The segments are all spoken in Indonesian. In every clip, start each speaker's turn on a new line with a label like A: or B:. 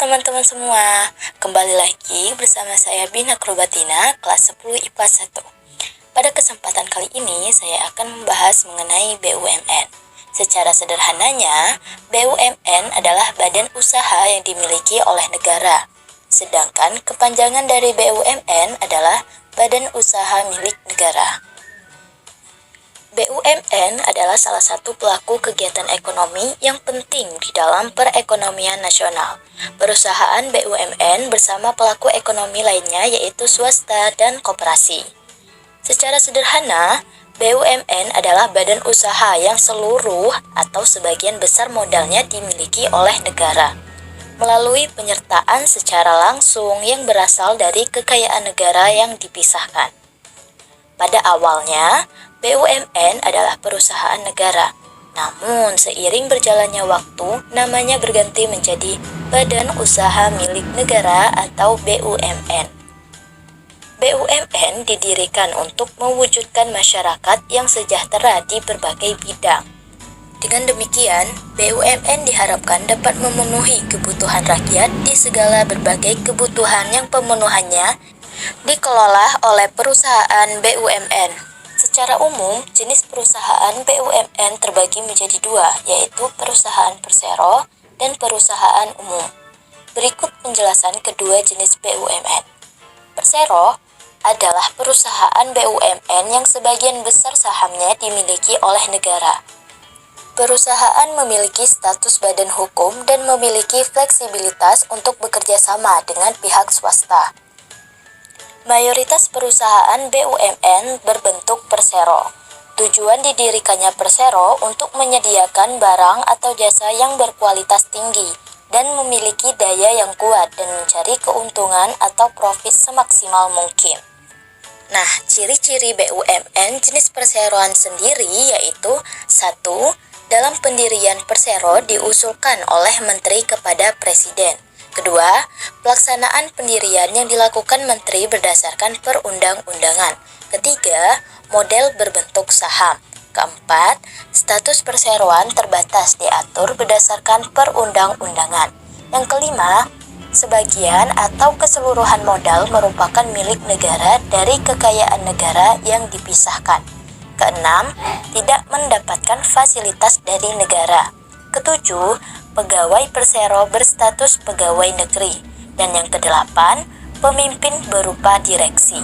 A: teman-teman semua, kembali lagi bersama saya Bina Krobatina, kelas 10 IPA 1. Pada kesempatan kali ini, saya akan membahas mengenai BUMN. Secara sederhananya, BUMN adalah badan usaha yang dimiliki oleh negara. Sedangkan kepanjangan dari BUMN adalah Badan Usaha Milik Negara. BUMN adalah salah satu pelaku kegiatan ekonomi yang penting di dalam perekonomian nasional. Perusahaan BUMN bersama pelaku ekonomi lainnya yaitu swasta dan koperasi. Secara sederhana, BUMN adalah badan usaha yang seluruh atau sebagian besar modalnya dimiliki oleh negara melalui penyertaan secara langsung yang berasal dari kekayaan negara yang dipisahkan. Pada awalnya, BUMN adalah perusahaan negara. Namun, seiring berjalannya waktu, namanya berganti menjadi Badan Usaha Milik Negara atau BUMN. BUMN didirikan untuk mewujudkan masyarakat yang sejahtera di berbagai bidang. Dengan demikian, BUMN diharapkan dapat memenuhi kebutuhan rakyat di segala berbagai kebutuhan yang pemenuhannya dikelola oleh perusahaan BUMN. Secara umum, jenis perusahaan BUMN terbagi menjadi dua, yaitu perusahaan persero dan perusahaan umum. Berikut penjelasan kedua jenis BUMN. Persero adalah perusahaan BUMN yang sebagian besar sahamnya dimiliki oleh negara. Perusahaan memiliki status badan hukum dan memiliki fleksibilitas untuk bekerja sama dengan pihak swasta. Mayoritas perusahaan BUMN berbentuk persero. Tujuan didirikannya persero untuk menyediakan barang atau jasa yang berkualitas tinggi dan memiliki daya yang kuat dan mencari keuntungan atau profit semaksimal mungkin. Nah, ciri-ciri BUMN jenis perseroan sendiri yaitu 1. Dalam pendirian persero diusulkan oleh menteri kepada presiden. Kedua, pelaksanaan pendirian yang dilakukan menteri berdasarkan perundang-undangan. Ketiga, model berbentuk saham. Keempat, status perseroan terbatas diatur berdasarkan perundang-undangan. Yang kelima, sebagian atau keseluruhan modal merupakan milik negara dari kekayaan negara yang dipisahkan. Keenam, tidak mendapatkan fasilitas dari negara. Ketujuh, pegawai persero berstatus pegawai negeri. Dan yang kedelapan, pemimpin berupa direksi.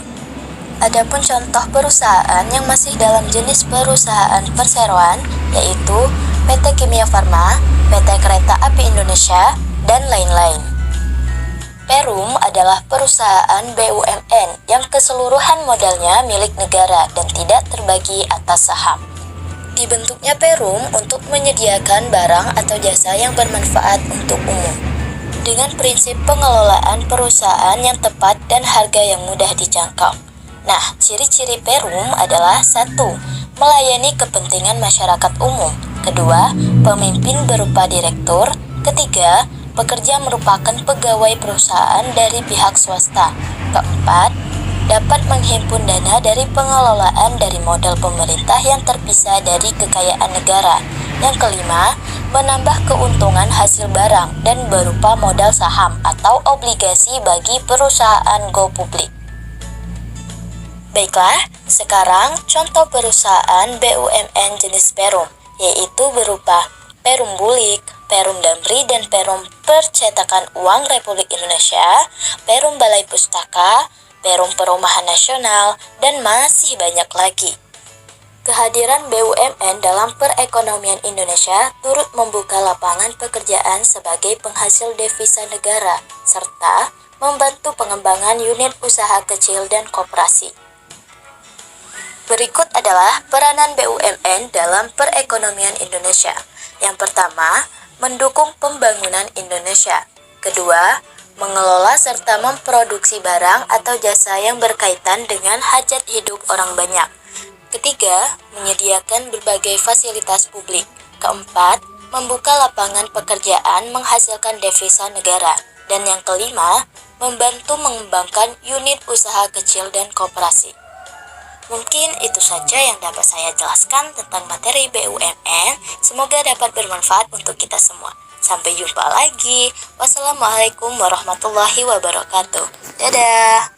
A: Adapun contoh perusahaan yang masih dalam jenis perusahaan perseroan yaitu PT Kimia Farma, PT Kereta Api Indonesia, dan lain-lain. Perum adalah perusahaan BUMN yang keseluruhan modalnya milik negara dan tidak terbagi atas saham. Dibentuknya Perum untuk menyediakan barang atau jasa yang bermanfaat untuk umum. Dengan prinsip pengelolaan perusahaan yang tepat dan harga yang mudah dijangkau. Nah, ciri-ciri Perum adalah 1. Melayani kepentingan masyarakat umum. Kedua, pemimpin berupa direktur. Ketiga, pekerja merupakan pegawai perusahaan dari pihak swasta. Keempat, dapat menghimpun dana dari pengelolaan dari modal pemerintah yang terpisah dari kekayaan negara. Yang kelima, menambah keuntungan hasil barang dan berupa modal saham atau obligasi bagi perusahaan go publik. Baiklah, sekarang contoh perusahaan BUMN jenis Perum, yaitu berupa Perum Bulik, Perum Damri, dan Perum Percetakan Uang Republik Indonesia, Perum Balai Pustaka, Perum Perumahan Nasional, dan masih banyak lagi. Kehadiran BUMN dalam perekonomian Indonesia turut membuka lapangan pekerjaan sebagai penghasil devisa negara, serta membantu pengembangan unit usaha kecil dan koperasi. Berikut adalah peranan BUMN dalam perekonomian Indonesia. Yang pertama, mendukung pembangunan Indonesia. Kedua, mengelola serta memproduksi barang atau jasa yang berkaitan dengan hajat hidup orang banyak. Ketiga, menyediakan berbagai fasilitas publik. Keempat, membuka lapangan pekerjaan menghasilkan devisa negara. Dan yang kelima, membantu mengembangkan unit usaha kecil dan koperasi. Mungkin itu saja yang dapat saya jelaskan tentang materi BUMN. Semoga dapat bermanfaat untuk kita semua. Sampai jumpa lagi. Wassalamualaikum warahmatullahi wabarakatuh. Dadah.